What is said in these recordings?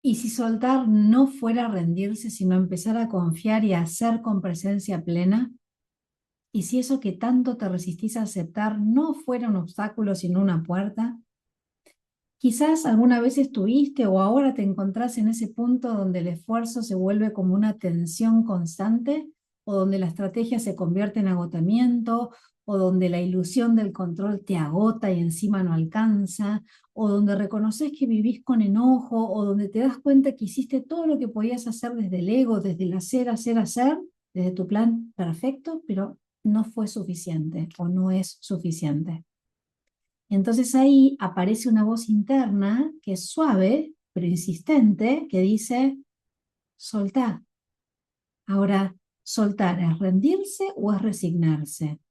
Y si soltar no fuera rendirse, sino empezar a confiar y a hacer con presencia plena, y si eso que tanto te resistís a aceptar no fuera un obstáculo, sino una puerta, quizás alguna vez estuviste o ahora te encontrás en ese punto donde el esfuerzo se vuelve como una tensión constante, o donde la estrategia se convierte en agotamiento, o donde la ilusión del control te agota y encima no alcanza, o donde reconoces que vivís con enojo, o donde te das cuenta que hiciste todo lo que podías hacer desde el ego, desde el hacer, desde tu plan perfecto, pero no fue suficiente o no es suficiente. Entonces ahí aparece una voz interna que es suave, pero insistente, que dice, soltá. Ahora, soltar es rendirse o es resignarse.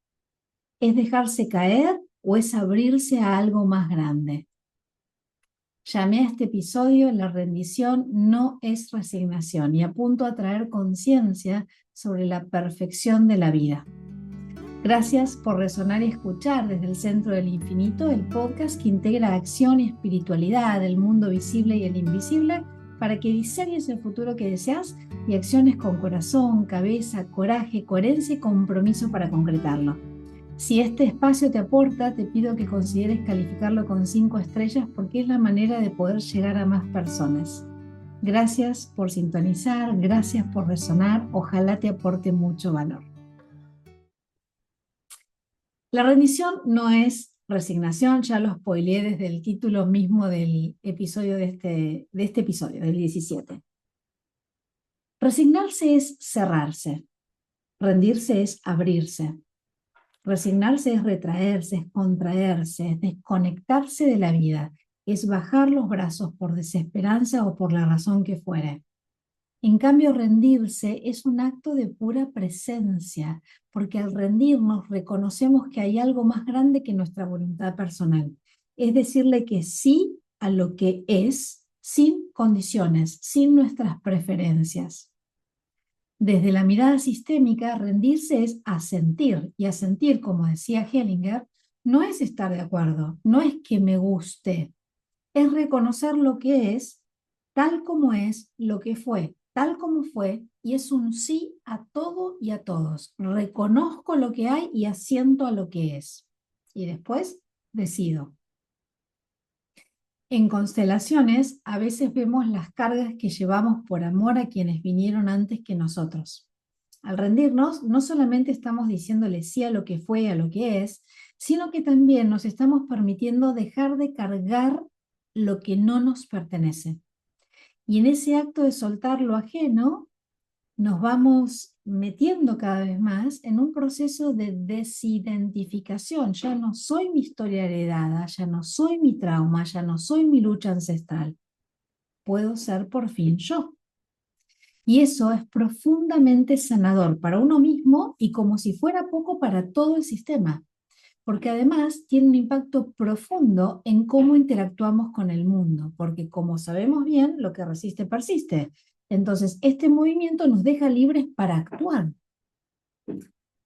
¿Es dejarse caer o es abrirse a algo más grande? Llamé a este episodio La rendición no es resignación y apunto a traer conciencia sobre la perfección de la vida. Gracias por resonar y escuchar desde el centro del infinito el podcast que integra acción y espiritualidad, el mundo visible y el invisible, para que diseñes el futuro que deseas y acciones con corazón, cabeza, coraje, coherencia y compromiso para concretarlo. Si este espacio te aporta, te pido que consideres calificarlo con 5 estrellas porque es la manera de poder llegar a más personas. Gracias por sintonizar, gracias por resonar, ojalá te aporte mucho valor. La rendición no es resignación, ya lo spoileé desde el título mismo del episodio de este episodio, del 17. Resignarse es cerrarse, rendirse es abrirse, resignarse es retraerse, es contraerse, es desconectarse de la vida, es bajar los brazos por desesperanza o por la razón que fuere. En cambio, rendirse es un acto de pura presencia, porque al rendirnos reconocemos que hay algo más grande que nuestra voluntad personal. Es decirle que sí a lo que es, sin condiciones, sin nuestras preferencias. Desde la mirada sistémica, rendirse es asentir, y asentir, como decía Hellinger, no es estar de acuerdo, no es que me guste, es reconocer lo que es, tal como es, lo que fue, tal como fue, y es un sí a todo y a todos. Reconozco lo que hay y asiento a lo que es. Y después decido. En constelaciones, a veces vemos las cargas que llevamos por amor a quienes vinieron antes que nosotros. Al rendirnos, no solamente estamos diciéndole sí a lo que fue y a lo que es, sino que también nos estamos permitiendo dejar de cargar lo que no nos pertenece. Y en ese acto de soltar lo ajeno, nos vamos metiendo cada vez más en un proceso de desidentificación. Ya no soy mi historia heredada, ya no soy mi trauma, ya no soy mi lucha ancestral. Puedo ser por fin yo. Y eso es profundamente sanador para uno mismo y como si fuera poco para todo el sistema, porque además tiene un impacto profundo en cómo interactuamos con el mundo, porque como sabemos bien, lo que resiste persiste. Entonces, este movimiento nos deja libres para actuar.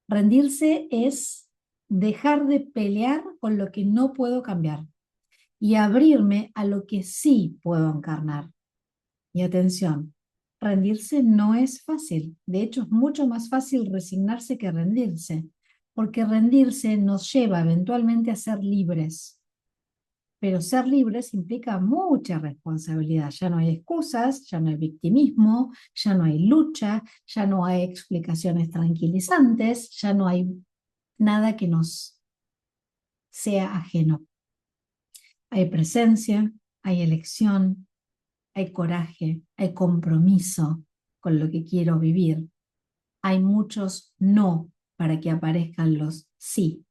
Rendirse es dejar de pelear con lo que no puedo cambiar y abrirme a lo que sí puedo encarnar. Y atención, rendirse no es fácil. De hecho, es mucho más fácil resignarse que rendirse, porque rendirse nos lleva eventualmente a ser libres. Pero ser libres implica mucha responsabilidad. Ya no hay excusas, ya no hay victimismo, ya no hay lucha, ya no hay explicaciones tranquilizantes, ya no hay nada que nos sea ajeno. Hay presencia, hay elección, hay coraje, hay compromiso con lo que quiero vivir. Hay muchos no para que aparezcan los sí.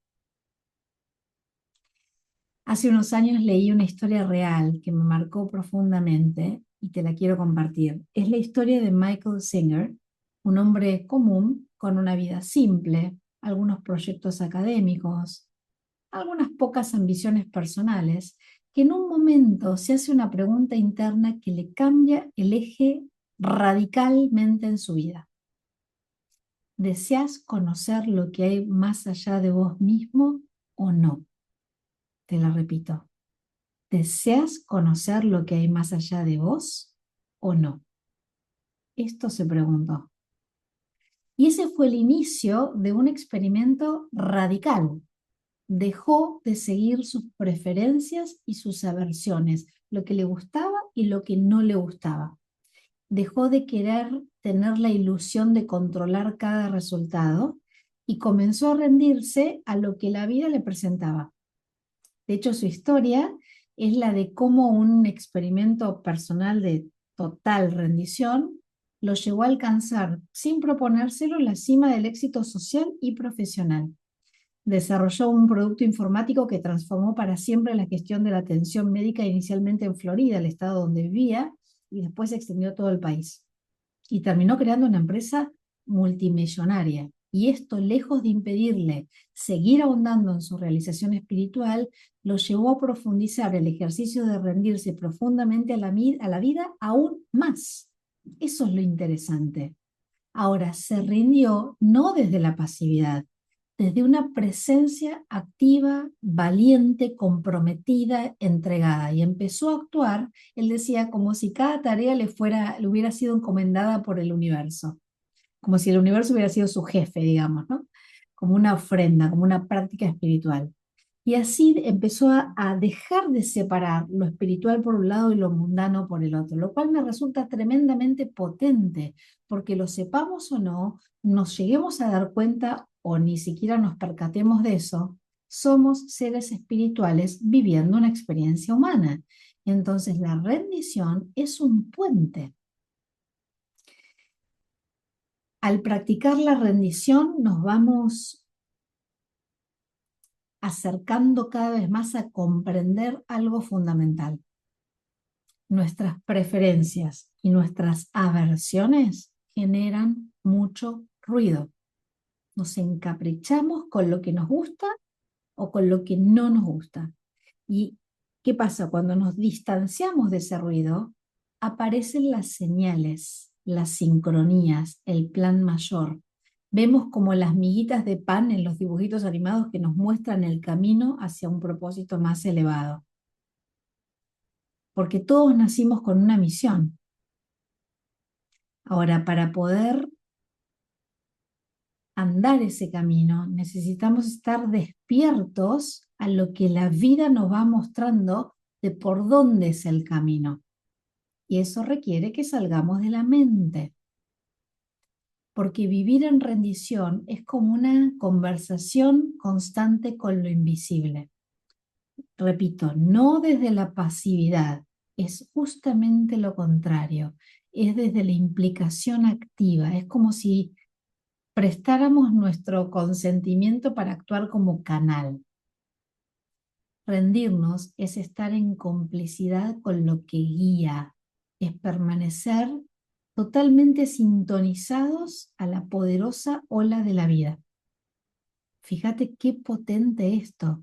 Hace unos años leí una historia real que me marcó profundamente y te la quiero compartir. Es la historia de Michael Singer, un hombre común con una vida simple, algunos proyectos académicos, algunas pocas ambiciones personales, que en un momento se hace una pregunta interna que le cambia el eje radicalmente en su vida. ¿Deseas conocer lo que hay más allá de vos mismo o no? Te la repito. ¿Deseas conocer lo que hay más allá de vos o no? Esto se preguntó. Y ese fue el inicio de un experimento radical. Dejó de seguir sus preferencias y sus aversiones, lo que le gustaba y lo que no le gustaba. Dejó de querer tener la ilusión de controlar cada resultado y comenzó a rendirse a lo que la vida le presentaba. De hecho, su historia es la de cómo un experimento personal de total rendición lo llevó a alcanzar, sin proponérselo, la cima del éxito social y profesional. Desarrolló un producto informático que transformó para siempre la gestión de la atención médica inicialmente en Florida, el estado donde vivía, y después se extendió a todo el país. Y terminó creando una empresa multimillonaria. Y esto, lejos de impedirle seguir ahondando en su realización espiritual, lo llevó a profundizar el ejercicio de rendirse profundamente a la vida aún más. Eso es lo interesante. Ahora, se rindió no desde la pasividad, desde una presencia activa, valiente, comprometida, entregada. Y empezó a actuar, él decía, como si cada tarea le hubiera sido encomendada por el universo, como si el universo hubiera sido su jefe, digamos, ¿no? Como una ofrenda, como una práctica espiritual. Y así empezó a dejar de separar lo espiritual por un lado y lo mundano por el otro, lo cual me resulta tremendamente potente, porque lo sepamos o no, nos lleguemos a dar cuenta o ni siquiera nos percatemos de eso, somos seres espirituales viviendo una experiencia humana. Entonces la rendición es un puente. Al practicar la rendición nos vamos acercando cada vez más a comprender algo fundamental. Nuestras preferencias y nuestras aversiones generan mucho ruido. Nos encaprichamos con lo que nos gusta o con lo que no nos gusta. ¿Y qué pasa? Cuando nos distanciamos de ese ruido, aparecen las señales, las sincronías, el plan mayor. Vemos como las miguitas de pan en los dibujitos animados que nos muestran el camino hacia un propósito más elevado. Porque todos nacimos con una misión. Ahora, para poder andar ese camino, necesitamos estar despiertos a lo que la vida nos va mostrando de por dónde es el camino. Y eso requiere que salgamos de la mente. Porque vivir en rendición es como una conversación constante con lo invisible. Repito, no desde la pasividad, es justamente lo contrario, es desde la implicación activa, es como si prestáramos nuestro consentimiento para actuar como canal. Rendirnos es estar en complicidad con lo que guía, es permanecer totalmente sintonizados a la poderosa ola de la vida. Fíjate qué potente esto.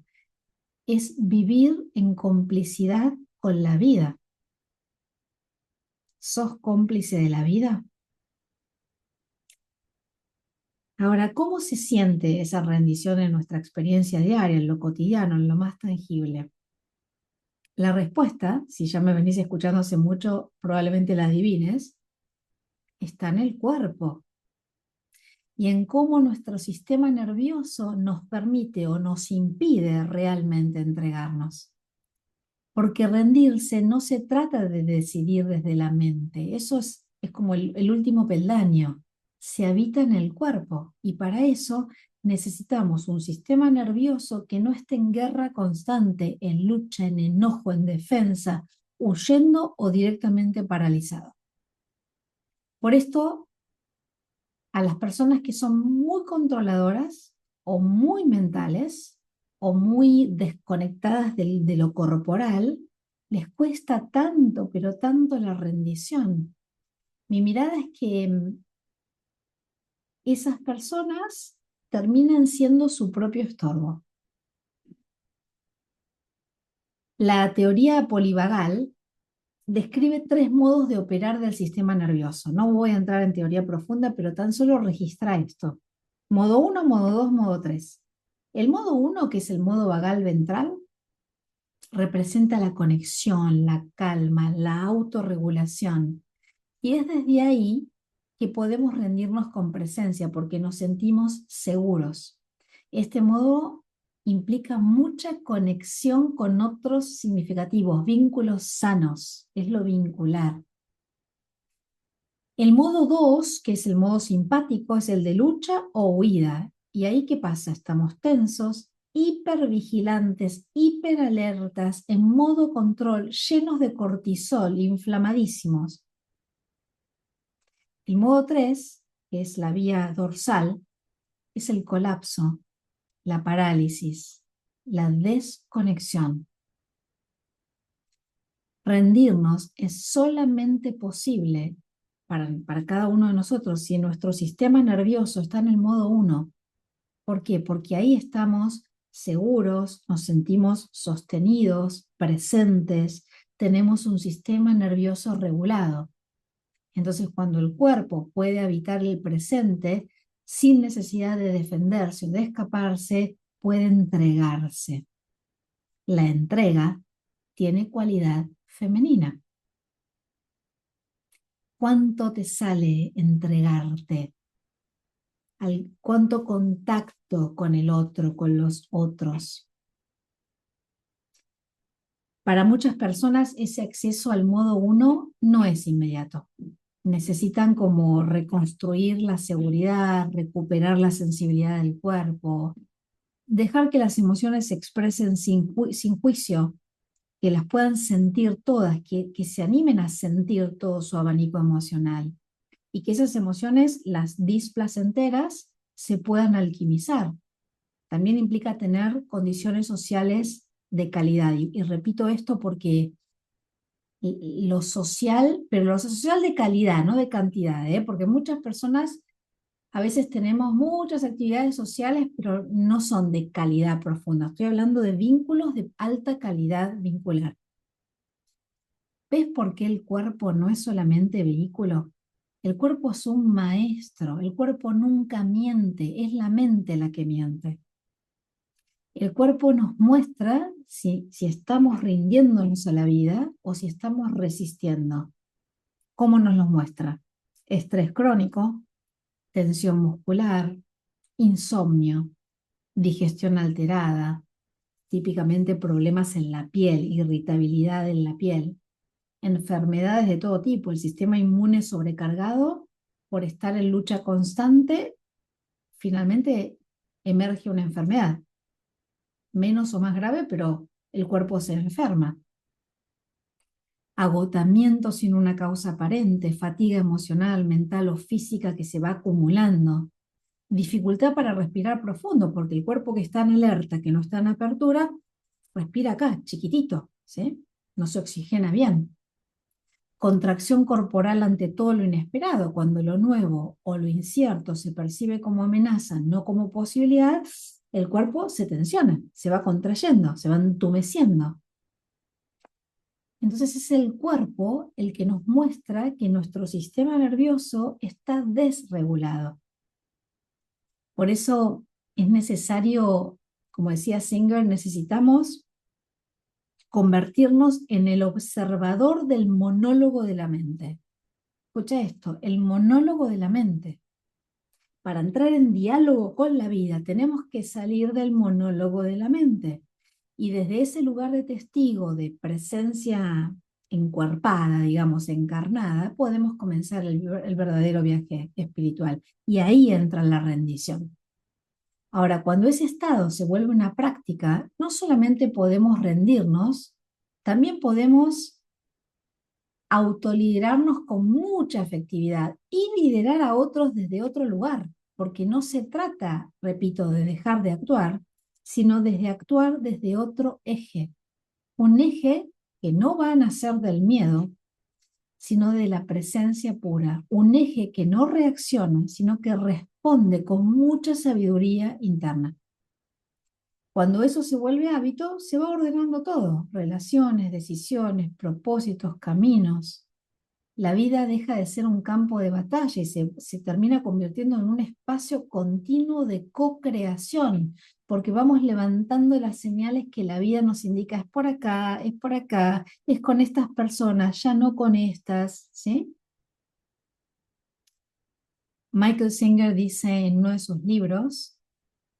Es vivir en complicidad con la vida. ¿Sos cómplice de la vida? Ahora, ¿cómo se siente esa rendición en nuestra experiencia diaria, en lo cotidiano, en lo más tangible? La respuesta, si ya me venís escuchando hace mucho, probablemente la adivines, está en el cuerpo y en cómo nuestro sistema nervioso nos permite o nos impide realmente entregarnos. Porque rendirse no se trata de decidir desde la mente, eso es como el último peldaño, se habita en el cuerpo y para eso necesitamos un sistema nervioso que no esté en guerra constante, en lucha, en enojo, en defensa, huyendo o directamente paralizado. Por esto, a las personas que son muy controladoras o muy mentales o muy desconectadas de lo corporal, les cuesta tanto, pero tanto la rendición. Mi mirada es que esas personas terminan siendo su propio estorbo. La teoría polivagal describe 3 modos de operar del sistema nervioso. No voy a entrar en teoría profunda, pero tan solo registra esto. Modo 1, modo 2, modo 3. El modo 1, que es el modo vagal ventral, representa la conexión, la calma, la autorregulación. Y es desde ahí que podemos rendirnos con presencia, porque nos sentimos seguros. Este modo implica mucha conexión con otros significativos, vínculos sanos, es lo vincular. El modo 2, que es el modo simpático, es el de lucha o huida. ¿Y ahí qué pasa? Estamos tensos, hipervigilantes, hiperalertas, en modo control, llenos de cortisol, inflamadísimos. El modo 3, que es la vía dorsal, es el colapso, la parálisis, la desconexión. Rendirnos es solamente posible para cada uno de nosotros si nuestro sistema nervioso está en el modo 1. ¿Por qué? Porque ahí estamos seguros, nos sentimos sostenidos, presentes, tenemos un sistema nervioso regulado. Entonces, cuando el cuerpo puede habitar el presente sin necesidad de defenderse o de escaparse, puede entregarse. La entrega tiene cualidad femenina. ¿Cuánto te sale entregarte? ¿Cuánto contacto con el otro, con los otros? Para muchas personas ese acceso al modo 1 no es inmediato. Necesitan como reconstruir la seguridad, recuperar la sensibilidad del cuerpo, dejar que las emociones se expresen sin juicio, que las puedan sentir todas, que se animen a sentir todo su abanico emocional y que esas emociones, las displacenteras, se puedan alquimizar. También implica tener condiciones sociales de calidad. Y repito esto porque lo social, pero lo social de calidad, no de cantidad, ¿eh? Porque muchas personas a veces tenemos muchas actividades sociales, pero no son de calidad profunda. Estoy hablando de vínculos de alta calidad vincular. ¿Ves por qué el cuerpo no es solamente vehículo? El cuerpo es un maestro, el cuerpo nunca miente, es la mente la que miente. El cuerpo nos muestra si estamos rindiéndonos a la vida o si estamos resistiendo. ¿Cómo nos lo muestra? Estrés crónico, tensión muscular, insomnio, digestión alterada, típicamente problemas en la piel, irritabilidad en la piel, enfermedades de todo tipo, el sistema inmune sobrecargado por estar en lucha constante, finalmente emerge una enfermedad, menos o más grave, pero el cuerpo se enferma. Agotamiento sin una causa aparente, fatiga emocional, mental o física que se va acumulando, dificultad para respirar profundo, porque el cuerpo que está en alerta, que no está en apertura, respira acá, chiquitito, ¿sí? No se oxigena bien. Contracción corporal ante todo lo inesperado, cuando lo nuevo o lo incierto se percibe como amenaza, no como posibilidad, el cuerpo se tensiona, se va contrayendo, se va entumeciendo. Entonces es el cuerpo el que nos muestra que nuestro sistema nervioso está desregulado. Por eso es necesario, como decía Singer, necesitamos convertirnos en el observador del monólogo de la mente. Escucha esto, el monólogo de la mente. Para entrar en diálogo con la vida tenemos que salir del monólogo de la mente. Y desde ese lugar de testigo, de presencia encuerpada, digamos, encarnada, podemos comenzar el verdadero viaje espiritual. Y ahí entra la rendición. Ahora, cuando ese estado se vuelve una práctica, no solamente podemos rendirnos, también podemos autoliderarnos con mucha efectividad y liderar a otros desde otro lugar, porque no se trata, repito, de dejar de actuar, sino de actuar desde otro eje. Un eje que no va a nacer del miedo, sino de la presencia pura. Un eje que no reacciona, sino que responde con mucha sabiduría interna. Cuando eso se vuelve hábito, se va ordenando todo, relaciones, decisiones, propósitos, caminos. La vida deja de ser un campo de batalla y se termina convirtiendo en un espacio continuo de co-creación, porque vamos levantando las señales que la vida nos indica, es por acá, es con estas personas, ya no con estas, ¿sí? Michael Singer dice en uno de sus libros,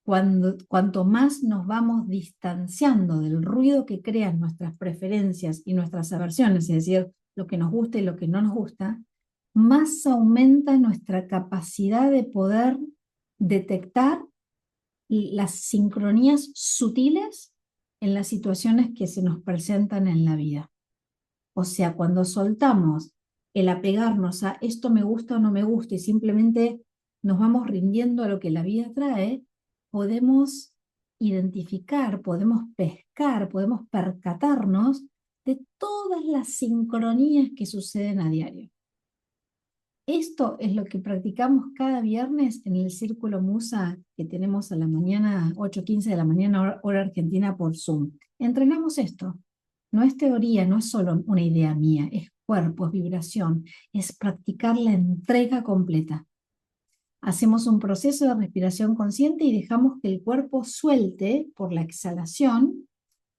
cuanto más nos vamos distanciando del ruido que crean nuestras preferencias y nuestras aversiones, es decir, lo que nos gusta y lo que no nos gusta, más aumenta nuestra capacidad de poder detectar las sincronías sutiles en las situaciones que se nos presentan en la vida. O sea, cuando soltamos el apegarnos a esto me gusta o no me gusta y simplemente nos vamos rindiendo a lo que la vida trae, podemos identificar, podemos pescar, podemos percatarnos de todas las sincronías que suceden a diario. Esto es lo que practicamos cada viernes en el Círculo Musa que tenemos a la mañana, 8:15 de la mañana, hora argentina por Zoom. Entrenamos esto. No es teoría, no es solo una idea mía, es cuerpo, es vibración, es practicar la entrega completa. Hacemos un proceso de respiración consciente y dejamos que el cuerpo suelte por la exhalación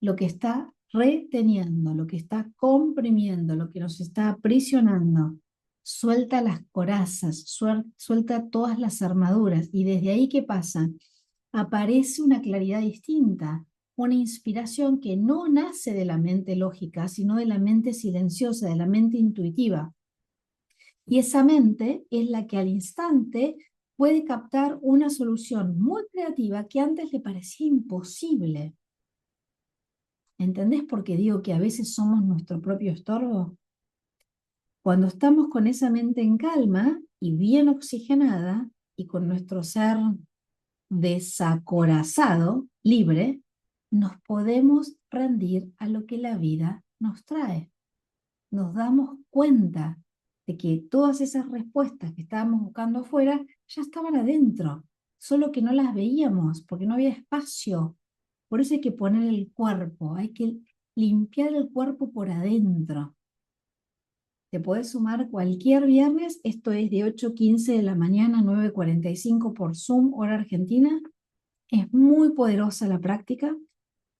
lo que está reteniendo, lo que está comprimiendo, lo que nos está aprisionando. Suelta las corazas, suelta todas las armaduras. Y desde ahí, ¿qué pasa? Aparece una claridad distinta, una inspiración que no nace de la mente lógica, sino de la mente silenciosa, de la mente intuitiva. Y esa mente es la que al instante puede captar una solución muy creativa que antes le parecía imposible. ¿Entendés por qué digo que a veces somos nuestro propio estorbo? Cuando estamos con esa mente en calma y bien oxigenada y con nuestro ser desacorazado, libre, nos podemos rendir a lo que la vida nos trae. Nos damos cuenta de que todas esas respuestas que estábamos buscando afuera ya estaban adentro, solo que no las veíamos porque no había espacio. Por eso hay que poner el cuerpo, hay que limpiar el cuerpo por adentro. Te podés sumar cualquier viernes, esto es de 8:15 de la mañana a 9:45 por Zoom, hora argentina. Es muy poderosa la práctica,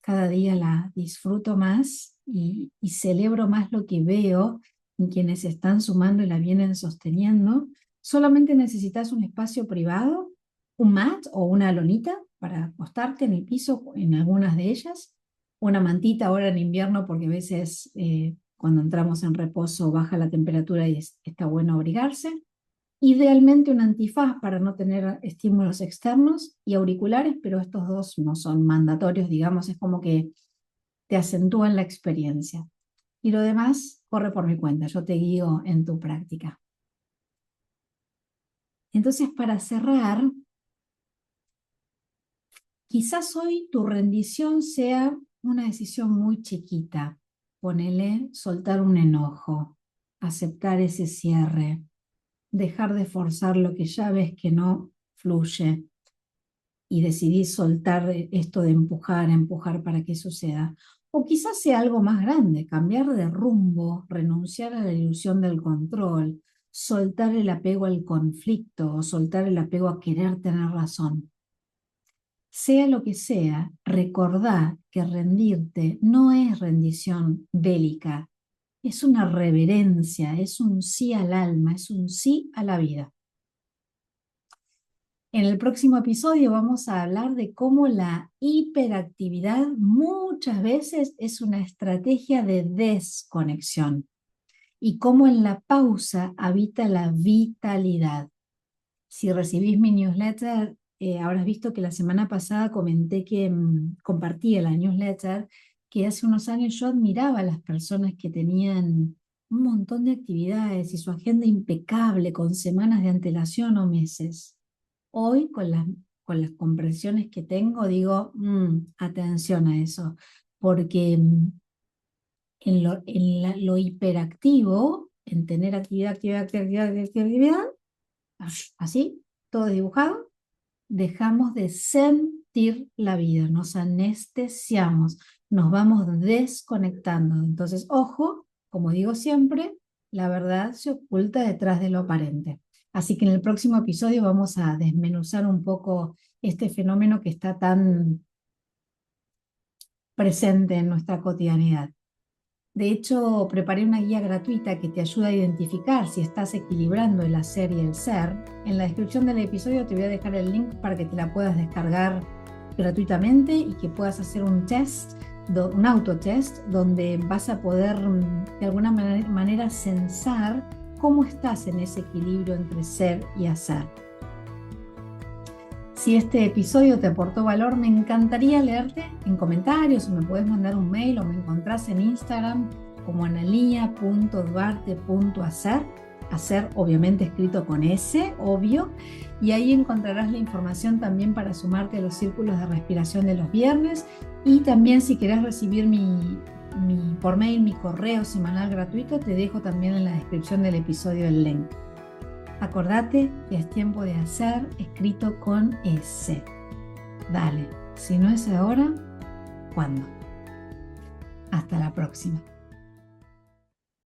cada día la disfruto más y celebro más lo que veo en quienes se están sumando y la vienen sosteniendo. Solamente necesitas un espacio privado, un mat o una lonita para acostarte en el piso en algunas de ellas, una mantita ahora en invierno porque a veces cuando entramos en reposo baja la temperatura y está bueno abrigarse. Idealmente un antifaz para no tener estímulos externos y auriculares, pero estos dos no son mandatorios, digamos, es como que te acentúan la experiencia. Y lo demás corre por mi cuenta, yo te guío en tu práctica. Entonces, para cerrar, quizás hoy tu rendición sea una decisión muy chiquita. Ponele soltar un enojo, aceptar ese cierre, dejar de forzar lo que ya ves que no fluye y decidís soltar esto de empujar para que suceda. O quizás sea algo más grande, cambiar de rumbo, renunciar a la ilusión del control, soltar el apego al conflicto o soltar el apego a querer tener razón. Sea lo que sea, recordá que rendirte no es rendición bélica, es una reverencia, es un sí al alma, es un sí a la vida. En el próximo episodio vamos a hablar de cómo la hiperactividad muchas veces es una estrategia de desconexión y cómo en la pausa habita la vitalidad. Si recibís mi newsletter, habrás visto que la semana pasada comenté que compartía la newsletter, que hace unos años yo admiraba a las personas que tenían un montón de actividades y su agenda impecable con semanas de antelación o meses. Hoy, con las comprensiones que tengo, digo, atención a eso, porque lo hiperactivo, en tener actividad, así, todo dibujado, dejamos de sentir la vida, nos anestesiamos, nos vamos desconectando. Entonces, ojo, como digo siempre, la verdad se oculta detrás de lo aparente. Así que en el próximo episodio vamos a desmenuzar un poco este fenómeno que está tan presente en nuestra cotidianidad. De hecho, preparé una guía gratuita que te ayuda a identificar si estás equilibrando el hacer y el ser. En la descripción del episodio te voy a dejar el link para que te la puedas descargar gratuitamente y que puedas hacer un test, un autotest, donde vas a poder de alguna manera censar cómo estás en ese equilibrio entre ser y hacer. Si este episodio te aportó valor, me encantaría leerte en comentarios, o me puedes mandar un mail, o me encontrás en Instagram como analia.duarte.hacer, hacer obviamente escrito con S, obvio, y ahí encontrarás la información también para sumarte a los círculos de respiración de los viernes, y también si querés recibir por mail mi correo semanal gratuito, te dejo también en la descripción del episodio el link. Acordate que es tiempo de hacer escrito con S. Dale, si no es ahora, ¿cuándo? Hasta la próxima.